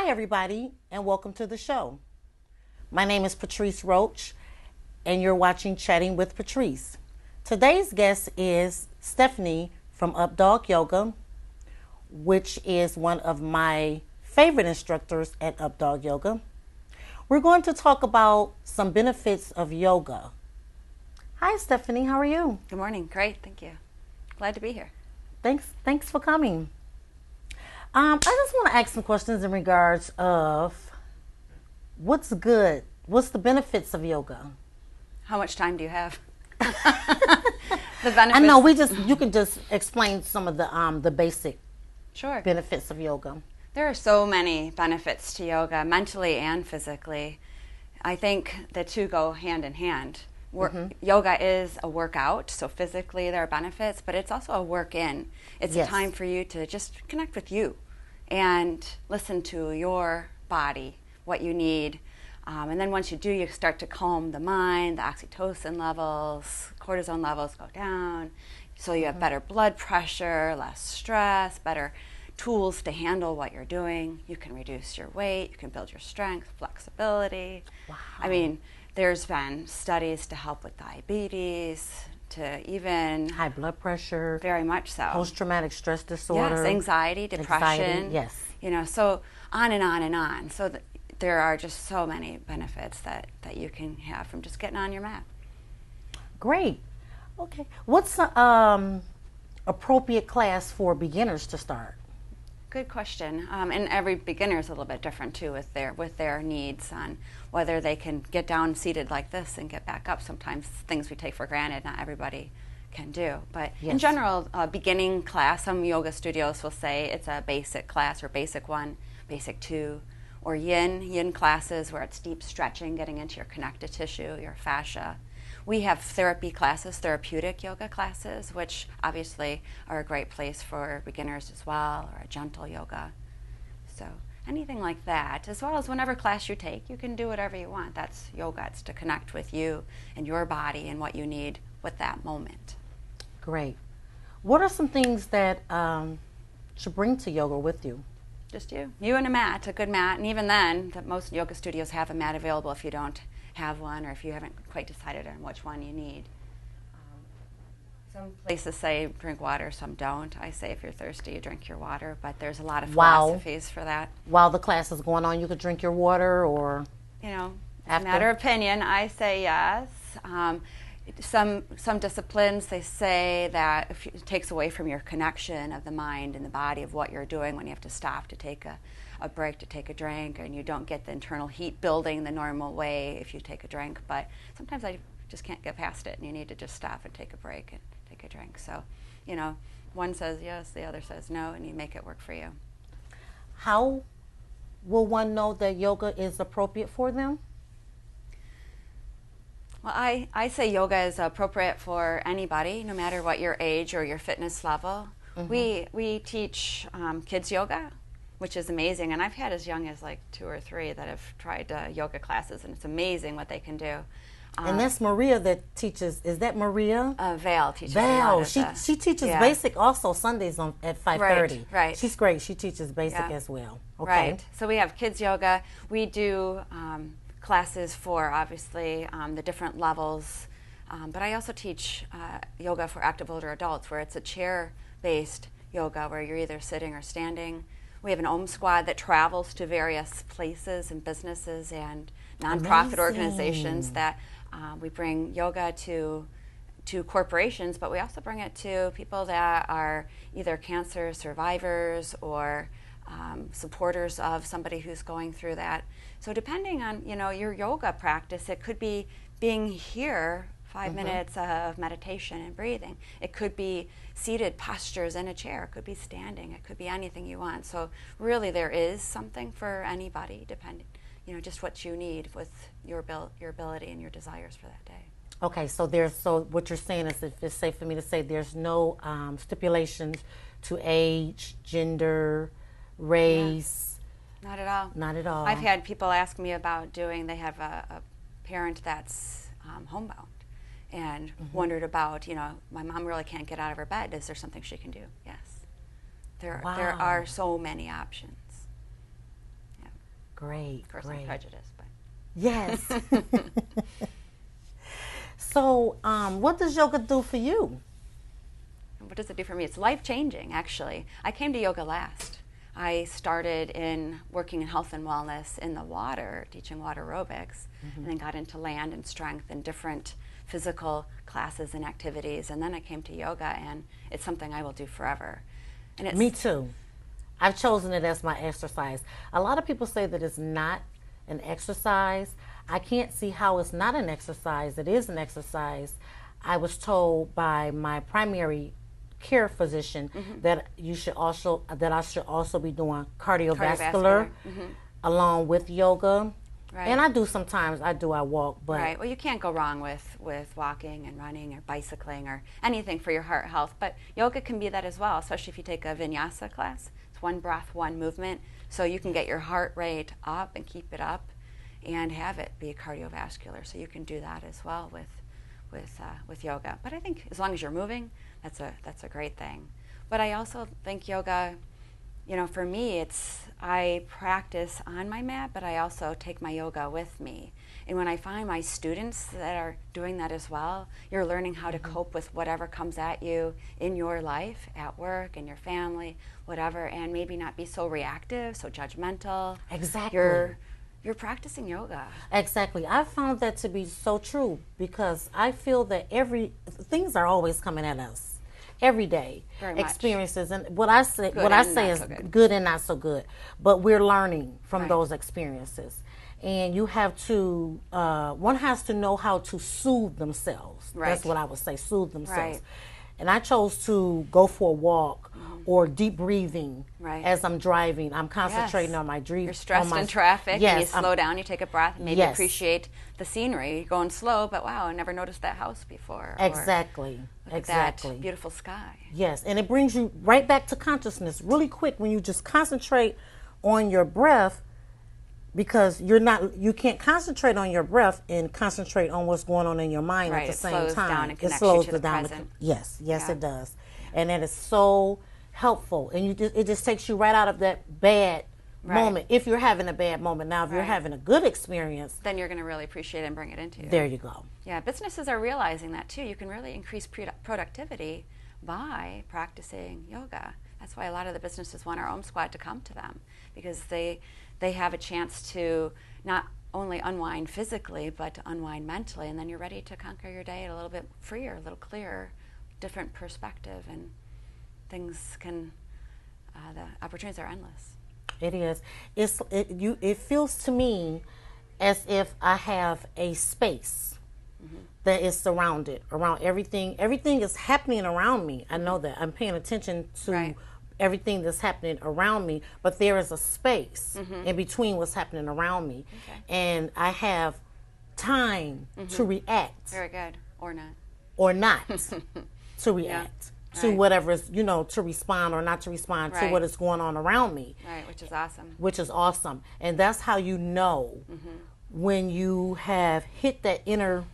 Hi, everybody, and welcome to the show. My name is Patrice Roach, and you're watching Chatting with Patrice. Today's guest is Stephanie from Up Dog Yoga, which is one of my favorite instructors at Up Dog Yoga. We're going to talk about some benefits of yoga. Hi, Stephanie. How are you? Good morning. Great. Thank you. Glad to be here. Thanks for coming. I just want to ask some questions in regards of what's good. What's the benefits of yoga? How much time do you have? The benefits. I know you can just explain some of the basic Sure. benefits of yoga. There are so many benefits to yoga, mentally and physically. I think the two go hand in hand. Yoga is a workout, so physically there are benefits, but it's also a work in. It's Yes. a time for you to just connect with you and listen to your body, what you need. And then once you do, you start to calm the mind, the oxytocin levels, cortisone levels go down. So you have better blood pressure, less stress, better tools to handle what you're doing. You can reduce your weight, you can build your strength, flexibility. Wow. I mean, there's been studies to help with diabetes, to even High blood pressure, very much so. post-traumatic stress disorder. Yes, anxiety, depression. Anxiety, yes. You know, so on and on and on. So there are just so many benefits that you can have from just getting on your mat. Great. Okay. What's appropriate class for beginners to start? Good question. And every beginner is a little bit different too with their needs on whether they can get down seated like this and get back up. Sometimes things we take for granted, not everybody can do. But in Yes. general, a beginning class, some yoga studios will say it's a basic class or basic 1, basic 2, or yin classes where it's deep stretching, getting into your connective tissue, your fascia. We have therapy classes, therapeutic yoga classes, which obviously are a great place for beginners as well, or a gentle yoga. So anything like that, as well as whenever class you take, you can do whatever you want. That's yoga. It's to connect with you and your body and what you need with that moment. Great. What are some things that should bring to yoga with you? Just you and a mat, a good mat. And even then, most yoga studios have a mat available if you don't have one or if you haven't quite decided on which one you need. Some places say drink water, some don't. I say if you're thirsty, you drink your water, but there's a lot of philosophies for that. While the class is going on, you could drink your water, or You know, it's After? a matter of opinion. I say yes. Some disciplines, they say that if it takes away from your connection of the mind and the body of what you're doing when you have to stop to take a break, to take a drink, and you don't get the internal heat building the normal way if you take a drink. But sometimes I just can't get past it, and you need to just stop and take a break and take a drink. So, you know, one says yes, the other says no, and you make it work for you. how will one know that yoga is appropriate for them? Well, I say yoga is appropriate for anybody, no matter what your age or your fitness level. We teach kids yoga, which is amazing. And I've had as young as like 2 or 3 that have tried yoga classes, and it's amazing what they can do. And that's Maria that teaches. Is that Maria? Val teaches a lot Val. of the- She teaches yeah. basic also Sundays at 5:30. right. She's great. She teaches basic Yeah. as well. Okay. Right. So we have kids yoga. We do classes for obviously the different levels, but I also teach yoga for active older adults, where it's a chair-based yoga where you're either sitting or standing. We have an Om Squad that travels to various places and businesses and nonprofit Amazing. organizations that we bring yoga to corporations, but we also bring it to people that are either cancer survivors or supporters of somebody who's going through that. So depending on your yoga practice, it could be being here 5 minutes of meditation and breathing. It could be seated postures in a chair. It could be standing. It could be anything you want. So really, there is something for anybody, depending, just what you need with your ability and your desires for that day. Okay. So what you're saying is, if it's safe for me to say, there's no stipulations to age, gender, race. Not at all. Not at all. I've had people ask me about they have a parent that's homebound and wondered about, my mom really can't get out of her bed. Is there something she can do? Yes. There Wow. are so many options. Yeah. Great, Of course, great. I'm prejudiced, but Yes. So, what does yoga do for you? what does it do for me? It's life-changing, actually. I came to yoga last. I started in working in health and wellness in the water, teaching water aerobics, and then got into land and strength and different physical classes and activities. And then I came to yoga, and it's something I will do forever. And it's Me too. I've chosen it as my exercise. A lot of people say that it's not an exercise. I can't see how it's not an exercise. It is an exercise. I was told by my primary care physician that I should also be doing cardiovascular, along with yoga. Right. And I do sometimes. I walk, but Right. Well, you can't go wrong with walking and running or bicycling or anything for your heart health. But yoga can be that as well, especially if you take a vinyasa class. It's one breath, one movement. So you can get your heart rate up and keep it up and have it be cardiovascular. So you can do that as well with yoga. But I think as long as you're moving, that's a great thing. But I also think yoga, for me, I practice on my mat, but I also take my yoga with me. And when I find my students that are doing that as well, you're learning how to cope with whatever comes at you in your life, at work, in your family, whatever, and maybe not be so reactive, so judgmental. Exactly. You're practicing yoga. Exactly. I found that to be so true because I feel that things are always coming at us every day. Very much. Experiences, and what I say is so good. good and not so good, but we're learning from Right. those experiences. And you have to one has to know how to soothe themselves. Right. That's what I would say, soothe themselves. Right. And I chose to go for a walk or deep breathing Right. as I'm driving. I'm concentrating Yes. on my dream. You're stressed in traffic, Yes, and you slow down, you take a breath, and maybe Yes. appreciate the scenery. You're going slow, but wow, I never noticed that house before. Or Exactly. look at Exactly. that beautiful sky. Yes, and it brings you right back to consciousness really quick when you just concentrate on your breath, because you can't concentrate on your breath and concentrate on what's going on in your mind Right, at the it same slows time. down and It connects slows you to it the down. present. Yes, Yeah. it does, and that is so helpful. And it just takes you right out of that bad Right. moment. If you're having a bad moment, now if you're Right. having a good experience, Then you're going to really appreciate it and bring it into you. there you go. Yeah, businesses are realizing that too. You can really increase productivity by practicing yoga. That's why a lot of the businesses want our Om Squad to come to them, because they have a chance to not only unwind physically, but to unwind mentally, and then you're ready to conquer your day a little bit freer, a little clearer, different perspective, and things the opportunities are endless. It is. It feels to me as if I have a space that is surrounded around everything. Everything is happening around me. I know that. I'm paying attention to Right. everything that's happening around me, but there is a space in between what's happening around me. Okay. And I have time to react Very good. Or not. or not to react to Right. whatever is, to respond or not to respond to Right. what is going on around me. Right, which is awesome. Which is awesome. And that's how you know when you have hit that inner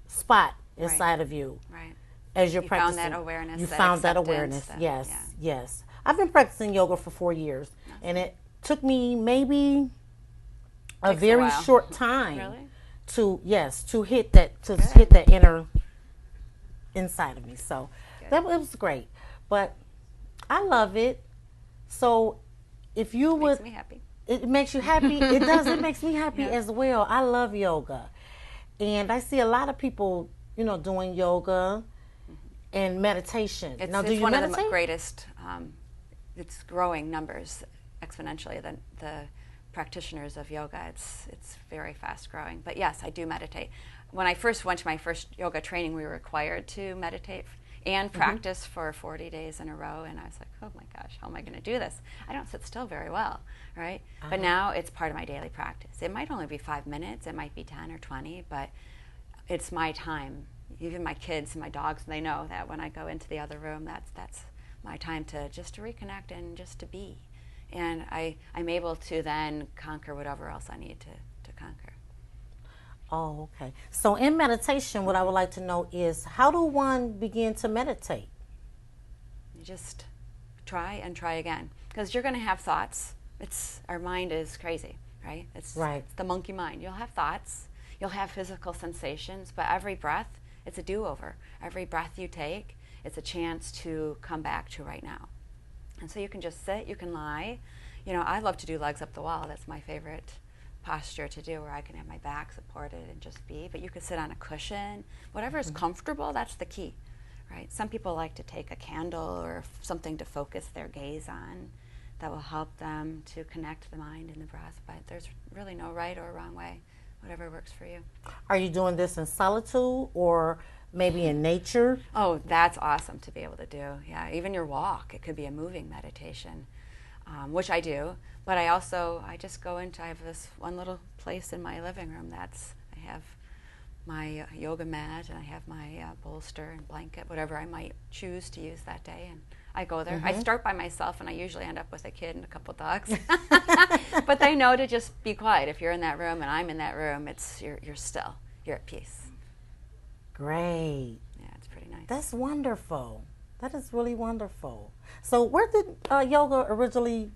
spot inside of you Right. as you're You found practicing. that awareness, You that found that acceptance, awareness. that- Yes, yeah. yes. I've been practicing yoga for 4 years, and it took me maybe a Takes a very while. short time Really? to hit that inner inside of me. So it was great. But I love it. So if you would Makes me happy. it makes you happy. It does. It makes me happy Yeah. as well. I love yoga. And I see a lot of people, doing yoga and meditation. It's, Now, do it's you one meditate? of the greatest, it's growing numbers exponentially, the practitioners of yoga. It's very fast growing. But yes, I do meditate. When I first went to my first yoga training, we were required to meditate and practice for 40 days in a row. And I was like, oh my gosh, how am I going to do this? I don't sit still very well, right? But now it's part of my daily practice. It might only be 5 minutes. It might be 10 or 20, but it's my time. Even my kids and my dogs, they know that when I go into the other room, that's my time to reconnect and just to be. And I'm able to then conquer whatever else I need to conquer. Oh, okay. So in meditation, what I would like to know is, how do one begin to meditate? You just try and try again, because you're going to have thoughts. Our mind is crazy, right? It's Right. the monkey mind. You'll have thoughts, you'll have physical sensations, but every breath, it's a do-over. Every breath you take, it's a chance to come back to right now. And so you can just sit, you can lie. You know, I love to do legs up the wall. That's my favorite posture to do, where I can have my back supported and just be. But you could sit on a cushion. Whatever is comfortable, that's the key, right? Some people like to take a candle or something to focus their gaze on that will help them to connect the mind and the breath. But there's really no right or wrong way, whatever works for you. Are you doing this in solitude or maybe in nature? Oh, that's awesome to be able to do. Yeah, even your walk, it could be a moving meditation, which I do. But I just go into, I have this one little place in my living room I have my yoga mat and I have my bolster and blanket, whatever I might choose to use that day. And I go there. I start by myself, and I usually end up with a kid and a couple dogs. But they know to just be quiet. If you're in that room and I'm in that room, you're still. You're at peace. Great. Yeah, it's pretty nice. That's wonderful. That is really wonderful. So where did yoga originally,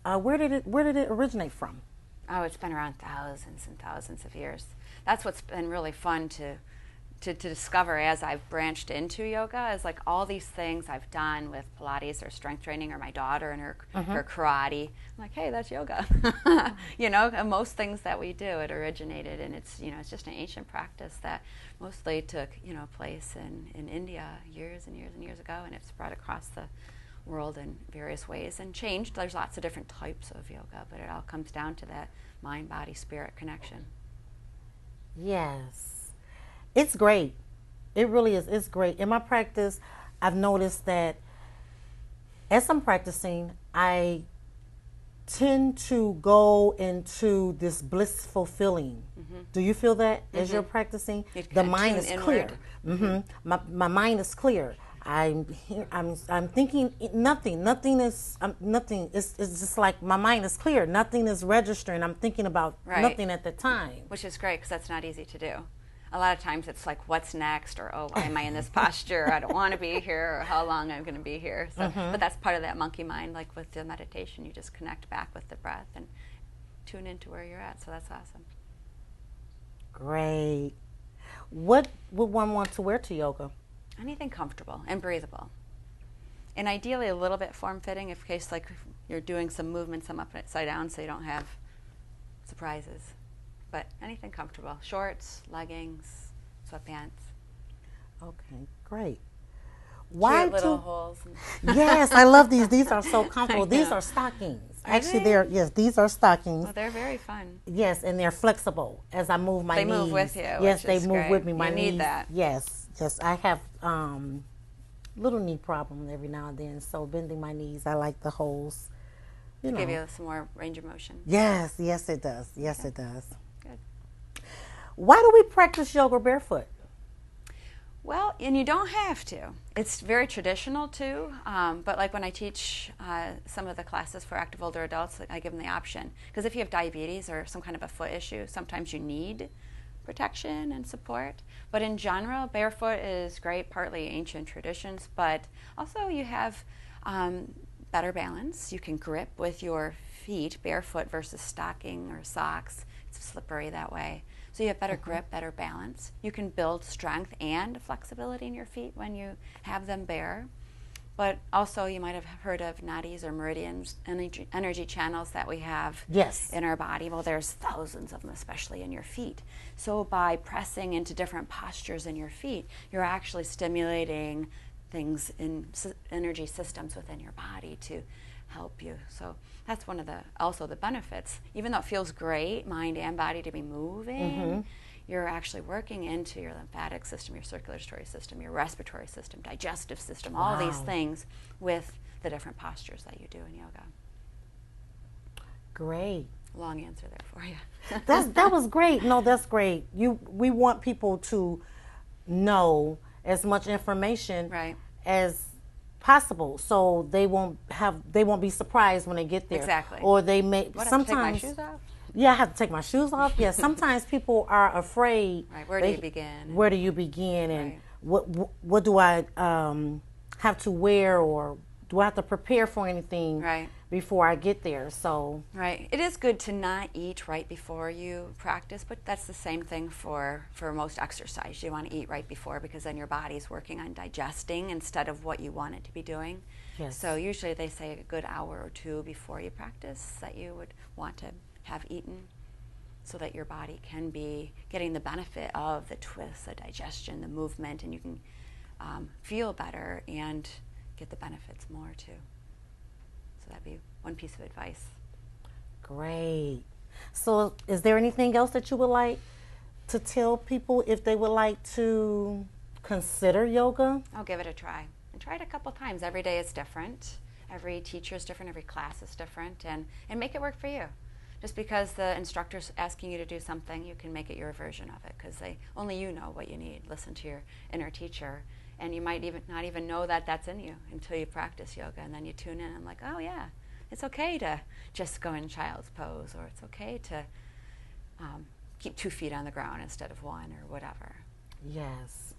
where did it originate from? Oh, it's been around thousands and thousands of years. That's what's been really fun to discover as I've branched into yoga, is like all these things I've done with Pilates or strength training, or my daughter and her karate. I'm like, hey, that's yoga. You know, and most things that we do, it originated, and it's just an ancient practice that mostly took place in India years and years and years ago, and it's spread across the world in various ways and changed. There's lots of different types of yoga, but it all comes down to that mind, body, spirit connection. Yes. It's great. It really is. It's great. In my practice, I've noticed that as I'm practicing, I tend to go into this blissful feeling. Do you feel that as you're practicing? The mind is clear. My mind is clear. I'm thinking nothing. Nothing is nothing. It's just like my mind is clear. Nothing is registering. I'm thinking about nothing at the time. Which is great, because that's not easy to do. A lot of times it's like, what's next, or why am I in this posture? I don't want to be here, or how long I'm going to be here. So, but that's part of that monkey mind. Like with the meditation, you just connect back with the breath and tune into where you're at. So that's awesome. Great. What would one want to wear to yoga? Anything comfortable and breathable, and ideally a little bit form-fitting, in case like you're doing some movements, some upside down, so you don't have surprises. But anything comfortable: shorts, leggings, sweatpants. Okay, great. Cute little holes. Yes, I love these. These are so comfortable. These are stockings. Actually, these are stockings. Well, they're very fun. Yes, and they're flexible. As I move my knees. They move with you. Yes, they move great. with me. My you knees. need that. Yes, I have little knee problems every now and then. So bending my knees, I like the holes. Give you some more range of motion. Yes, it does. Yes, it does. Good. Why do we practice yoga barefoot? Well, and you don't have to. It's very traditional too, but like when I teach some of the classes for active older adults, I give them the option. Because if you have diabetes or some kind of a foot issue, sometimes you need protection and support. But in general, barefoot is great, partly ancient traditions, but also you have better balance. You can grip with your feet barefoot versus stocking or socks. It's slippery that way. So you have better grip, better balance. You can build strength and flexibility in your feet when you have them bare. But also you might have heard of nadis or meridians, energy channels that we have in our body. Well, there's thousands of them, especially in your feet. So by pressing into different postures in your feet, you're actually stimulating things in energy systems within your body to help you. So that's one of the benefits. Even though it feels great, mind and body, to be moving, you're actually working into your lymphatic system, your circulatory system, your respiratory system, digestive system, all these things with the different postures that you do in yoga. Great. Long answer there for you. That was great. No, that's great. We want people to know as much information as possible, so they won't be surprised when they get there. Exactly. Or they may sometimes. Have to take my shoes off? Yeah, I have to take my shoes off. Yeah, sometimes people are afraid. Right. Where do you begin? Where do you begin? And what do I have to wear, or do I have to prepare for anything Right. before I get there? So Right. It is good to not eat right before you practice, but that's the same thing for most exercise. You want to eat right before because then your body's working on digesting instead of what you want it to be doing. yes. So usually they say a good hour or two before you practice that you would want to have eaten so that your body can be getting the benefit of the twist, the digestion, the movement, and you can feel better and get the benefits more too. So that'd be one piece of advice. Great. So is there anything else that you would like to tell people if they would like to consider yoga? I'll give it a try. And try it a couple times. Every day is different. Every teacher is different. Every class is different. And make it work for you. Just because the instructor's asking you to do something, you can make it your version of it because only you know what you need. Listen to your inner teacher. And you might even not even know that that's in you until you practice yoga. And then you tune in and like, oh yeah, it's okay to just go in child's pose, or it's okay to keep 2 feet on the ground instead of 1 or whatever. Yes.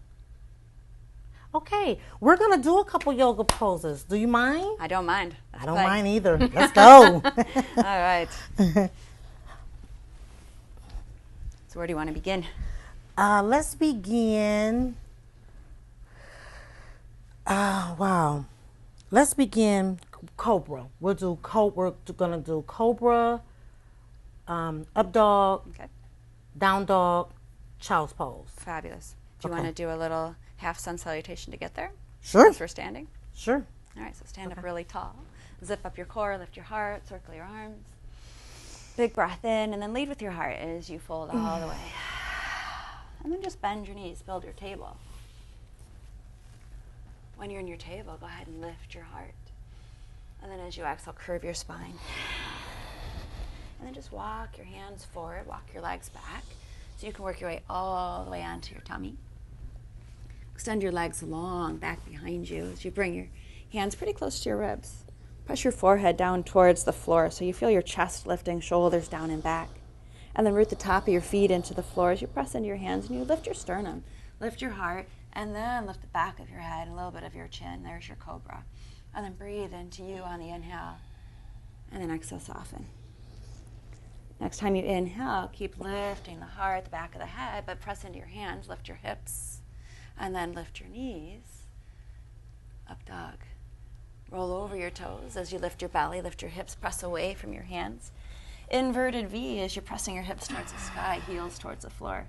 Okay, we're going to do a couple yoga poses. Do you mind? I don't mind. I don't mind either. Let's go. All right. So where do you want to begin? Let's begin. Wow. Let's begin Cobra. We're going to do Cobra, up dog, Okay. down dog, child's pose. Fabulous. Do you Okay. want to do a little half sun salutation to get there? Sure. As we're standing? Sure. All right, so stand up really tall. Zip up your core, lift your heart, circle your arms. Big breath in, and then lead with your heart as you fold all the way. And then just bend your knees, build your table. When you're in your table, go ahead and lift your heart. And then as you exhale, curve your spine. And then just walk your hands forward, walk your legs back. So you can work your way all the way onto your tummy. Extend your legs long back behind you as you bring your hands pretty close to your ribs. Press your forehead down towards the floor so you feel your chest lifting, shoulders down and back. And then root the top of your feet into the floor as you press into your hands and you lift your sternum, lift your heart, and then lift the back of your head, a little bit of your chin. There's your cobra. And then breathe into you on the inhale. And then exhale, soften. Next time you inhale, keep lifting the heart, the back of the head, but press into your hands, lift your hips, and then lift your knees. Up dog. Roll over your toes as you lift your belly, lift your hips, press away from your hands. Inverted V as you're pressing your hips towards the sky, heels towards the floor.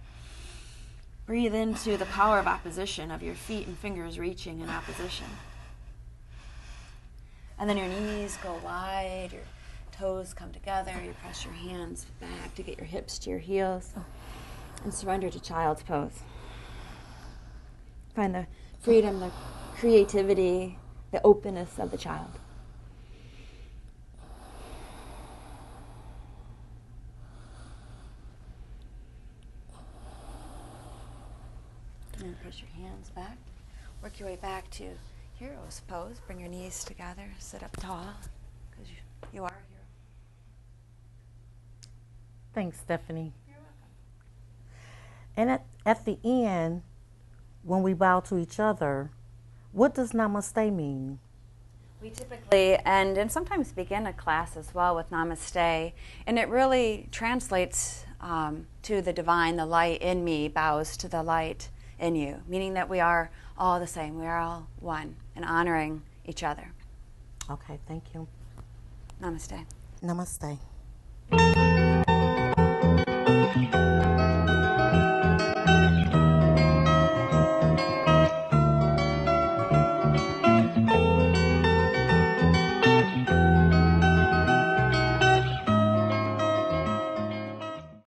Breathe into the power of opposition of your feet and fingers reaching in opposition. And then your knees go wide, your toes come together, you press your hands back to get your hips to your heels, and surrender to child's pose. Find the freedom, the creativity, the openness of the child. And then press your hands back. Work your way back to hero's pose. Bring your knees together. Sit up tall because you are a hero. Thanks, Stephanie. You're welcome. And at the end, when we bow to each other, what does namaste mean? We typically end and sometimes begin a class as well with namaste, and it really translates to the divine, the light in me bows to the light in you, meaning that we are all the same, we are all one, and honoring each other. Okay, thank you. Namaste. Namaste.